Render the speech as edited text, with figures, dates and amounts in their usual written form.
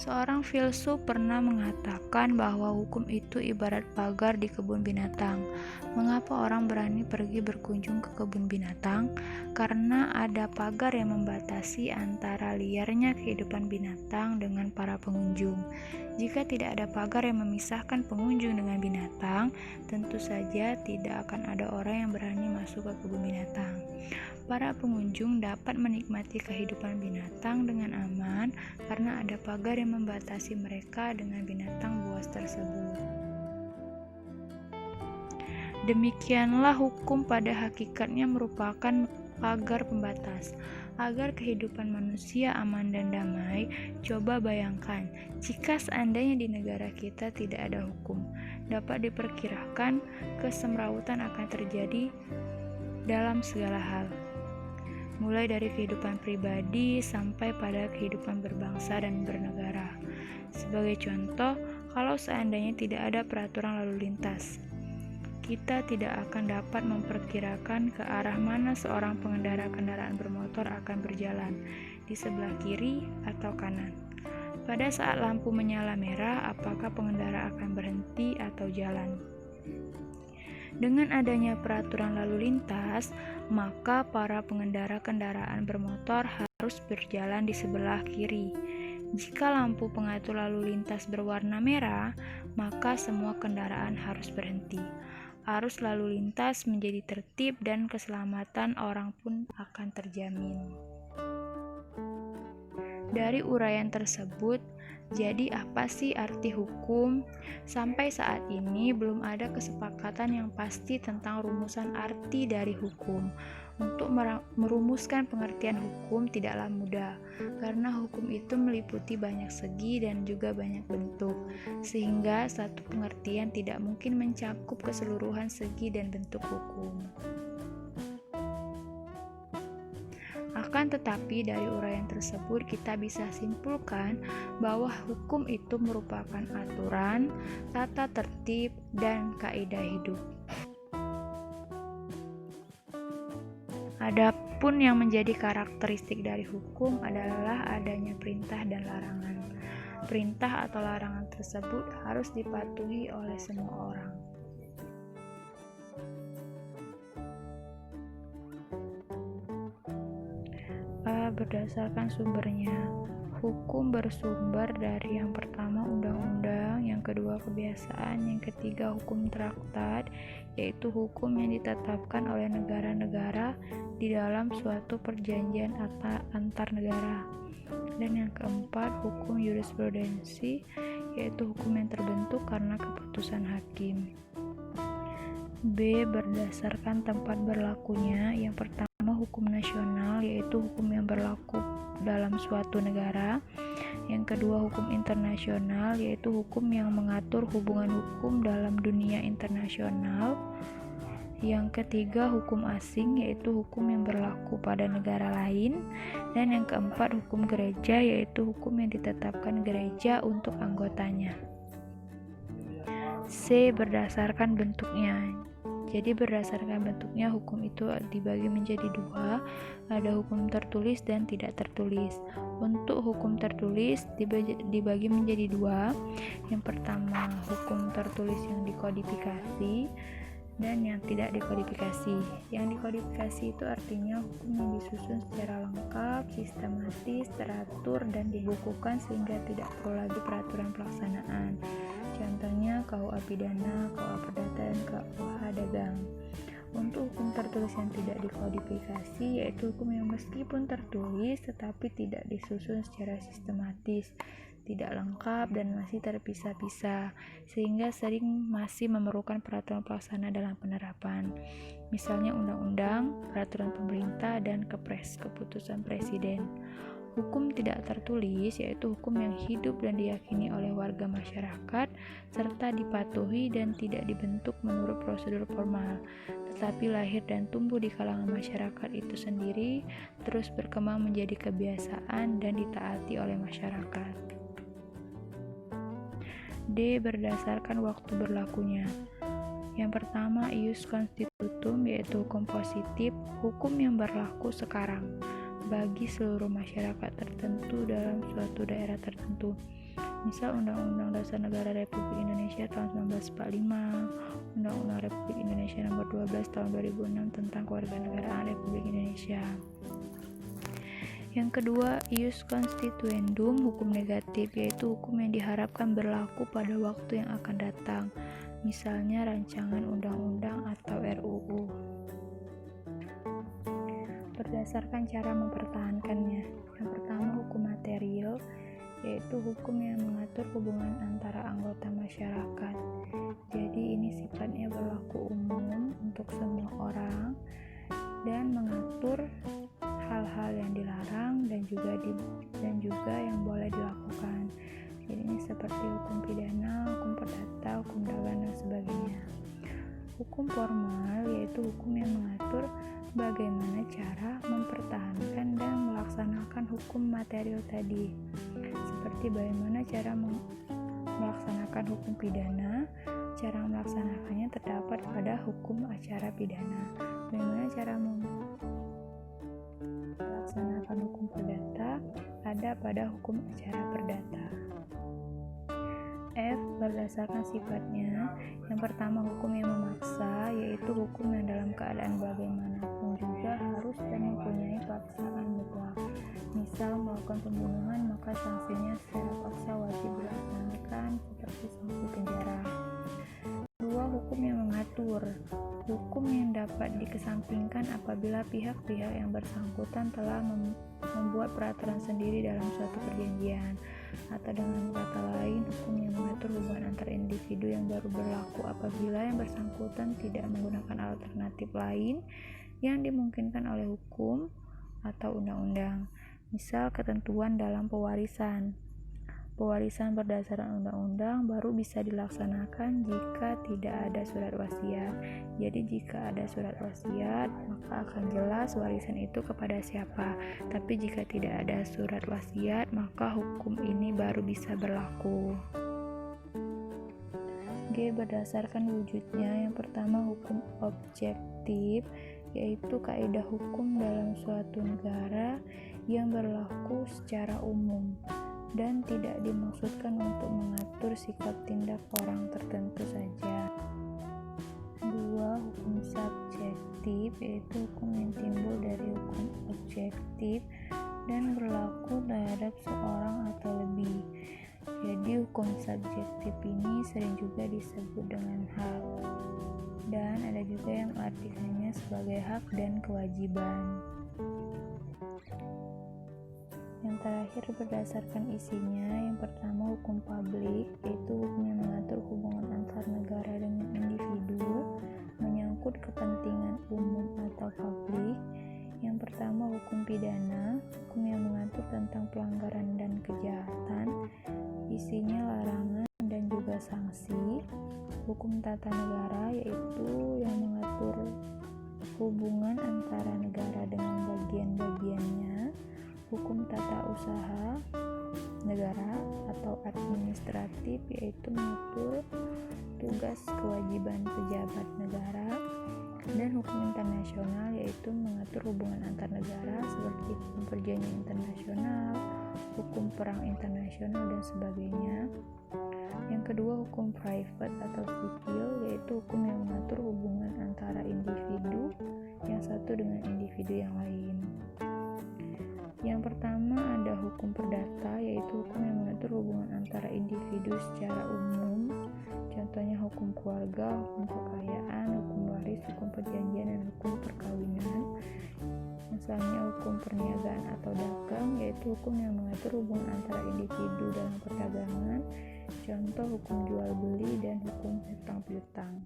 Seorang filsuf pernah mengatakan bahwa hukum itu ibarat pagar di kebun binatang. Mengapa orang berani pergi berkunjung ke kebun binatang? Karena ada pagar yang membatasi antara liarnya kehidupan binatang dengan para pengunjung. Jika tidak ada pagar yang memisahkan pengunjung dengan binatang, tentu saja tidak akan ada orang yang berani masuk ke kebun binatang. Para pengunjung dapat menikmati kehidupan binatang dengan aman karena ada pagar yang membatasi mereka dengan binatang buas tersebut. Demikianlah hukum pada hakikatnya merupakan pagar pembatas. Agar kehidupan manusia aman dan damai, coba bayangkan jika seandainya di negara kita tidak ada hukum. Dapat diperkirakan kesemrawutan akan terjadi dalam segala hal, mulai dari kehidupan pribadi sampai pada kehidupan berbangsa dan bernegara. Sebagai contoh, kalau seandainya tidak ada peraturan lalu lintas, kita tidak akan dapat memperkirakan ke arah mana seorang pengendara kendaraan bermotor akan berjalan, di sebelah kiri atau kanan. Pada saat lampu menyala merah, apakah pengendara akan berhenti atau jalan? Dengan adanya peraturan lalu lintas, maka para pengendara kendaraan bermotor harus berjalan di sebelah kiri. Jika lampu pengatur lalu lintas berwarna merah, maka semua kendaraan harus berhenti. Arus lalu lintas menjadi tertib dan keselamatan orang pun akan terjamin. Dari uraian tersebut, jadi apa sih arti hukum? Sampai saat ini belum ada kesepakatan yang pasti tentang rumusan arti dari hukum. Untuk merumuskan pengertian hukum tidaklah mudah, karena hukum itu meliputi banyak segi dan juga banyak bentuk, sehingga satu pengertian tidak mungkin mencakup keseluruhan segi dan bentuk hukum. Akan tetapi dari uraian tersebut kita bisa simpulkan bahwa hukum itu merupakan aturan, tata tertib, dan kaidah hidup. Adapun yang menjadi karakteristik dari hukum adalah adanya perintah dan larangan. Perintah atau larangan tersebut harus dipatuhi oleh semua orang. Berdasarkan sumbernya, hukum bersumber dari yang pertama undang-undang, yang kedua kebiasaan, yang ketiga hukum traktat, yaitu hukum yang ditetapkan oleh negara-negara di dalam suatu perjanjian antar negara, dan yang keempat hukum jurisprudensi, yaitu hukum yang terbentuk karena keputusan hakim. B. Berdasarkan tempat berlakunya, yang pertama hukum nasional, yaitu hukum yang berlaku dalam suatu negara. Yang kedua hukum internasional, yaitu hukum yang mengatur hubungan hukum dalam dunia internasional. Yang ketiga hukum asing, yaitu hukum yang berlaku pada negara lain. Dan yang keempat hukum gereja, yaitu hukum yang ditetapkan gereja untuk anggotanya. C. Berdasarkan bentuknya. Jadi berdasarkan bentuknya hukum itu dibagi menjadi dua, ada hukum tertulis dan tidak tertulis. Untuk hukum tertulis dibagi menjadi dua. Yang pertama hukum tertulis yang dikodifikasi dan yang tidak dikodifikasi. Yang dikodifikasi itu artinya hukum yang disusun secara lengkap, sistematis, teratur, dan dibukukan sehingga tidak perlu lagi peraturan pelaksanaan. Contohnya KUA Pidana, KUA Perdata, dan KUH Dagang. Untuk hukum tertulis yang tidak dikodifikasi, yaitu hukum yang meskipun tertulis tetapi tidak disusun secara sistematis, tidak lengkap, dan masih terpisah-pisah, sehingga sering masih memerlukan peraturan pelaksana dalam penerapan. Misalnya undang-undang, peraturan pemerintah, dan kepres, keputusan presiden. Hukum tidak tertulis yaitu hukum yang hidup dan diyakini oleh warga masyarakat serta dipatuhi dan tidak dibentuk menurut prosedur formal, tetapi lahir dan tumbuh di kalangan masyarakat itu sendiri, terus berkembang menjadi kebiasaan dan ditaati oleh masyarakat. D. Berdasarkan waktu berlakunya. Yang pertama ius constitutum, yaitu hukum positif, hukum yang berlaku sekarang bagi seluruh masyarakat tertentu dalam suatu daerah tertentu. Misal Undang-Undang Dasar Negara Republik Indonesia tahun 1945, Undang-Undang Republik Indonesia Nomor 12 tahun 2006 tentang Kewarganegaraan Republik Indonesia. Yang kedua, ius constituendum, hukum negatif, yaitu hukum yang diharapkan berlaku pada waktu yang akan datang, misalnya rancangan undang-undang atau RUU. Berdasarkan cara mempertahankannya, yang pertama hukum material, yaitu hukum yang mengatur hubungan antara anggota masyarakat. Jadi ini sifatnya berlaku umum untuk semua orang dan mengatur hal-hal yang dilarang dan juga yang boleh dilakukan. Jadi ini seperti hukum pidana, hukum perdata, hukum dagang dan sebagainya. Hukum formal yaitu hukum yang mengatur bagaimana cara mempertahankan dan melaksanakan hukum material tadi, seperti bagaimana cara melaksanakan hukum pidana. Cara melaksanakannya terdapat pada hukum acara pidana. Bagaimana cara melaksanakan hukum perdata ada pada hukum acara perdata. F. Berdasarkan sifatnya, yang pertama hukum yang memaksa, yaitu hukum yang dalam keadaan bagaimanapun juga harus dan mempunyai paksaan mutlak. Misal melakukan pembunuhan, maka sanksinya secara paksa wajib dilaksanakan seperti sanksi penjara. 2. Hukum yang mengatur, hukum yang dapat dikesampingkan apabila pihak-pihak yang bersangkutan telah membuat peraturan sendiri dalam suatu perjanjian, atau dengan kata lain, hukum yang mengatur hubungan antar individu yang baru berlaku apabila yang bersangkutan tidak menggunakan alternatif lain yang dimungkinkan oleh hukum atau undang-undang. Misal ketentuan dalam pewarisan. Pewarisan berdasarkan undang-undang baru bisa dilaksanakan jika tidak ada surat wasiat. Jadi jika ada surat wasiat, maka akan jelas warisan itu kepada siapa. Tapi jika tidak ada surat wasiat, maka hukum ini baru bisa berlaku. G. Berdasarkan wujudnya, yang pertama hukum objektif, yaitu kaidah hukum dalam suatu negara yang berlaku secara umum dan tidak dimaksudkan untuk mengatur sikap tindak orang tertentu saja. 2. Hukum subjektif, yaitu hukum yang timbul dari hukum objektif dan berlaku terhadap seorang atau lebih. Jadi hukum subjektif ini sering juga disebut dengan hak, dan ada juga yang artikannya sebagai hak dan kewajiban. Yang terakhir berdasarkan isinya, yang pertama hukum publik, yaitu hukum yang mengatur hubungan antar negara dengan individu, menyangkut kepentingan umum atau publik. Yang pertama hukum pidana, hukum yang mengatur tentang pelanggaran dan kejahatan, isinya larangan dan juga sanksi. Hukum tata negara, yaitu yang mengatur hubungan antara negara dengan bagian-bagiannya. Hukum tata usaha negara atau administratif, yaitu mengatur tugas kewajiban pejabat negara. Dan hukum internasional, yaitu mengatur hubungan antar negara seperti hukum perjanjian internasional, hukum perang internasional dan sebagainya. Yang kedua hukum private atau sipil, yaitu hukum yang mengatur hubungan antara individu yang satu dengan individu yang lain. Yang pertama ada hukum perdata, yaitu hukum yang mengatur hubungan antara individu secara umum. Contohnya hukum keluarga, hukum kekayaan, hukum waris, hukum perjanjian, dan hukum perkawinan. Misalnya hukum perniagaan atau dagang, yaitu hukum yang mengatur hubungan antara individu dalam perdagangan. Contoh hukum jual beli dan hukum hutang piutang.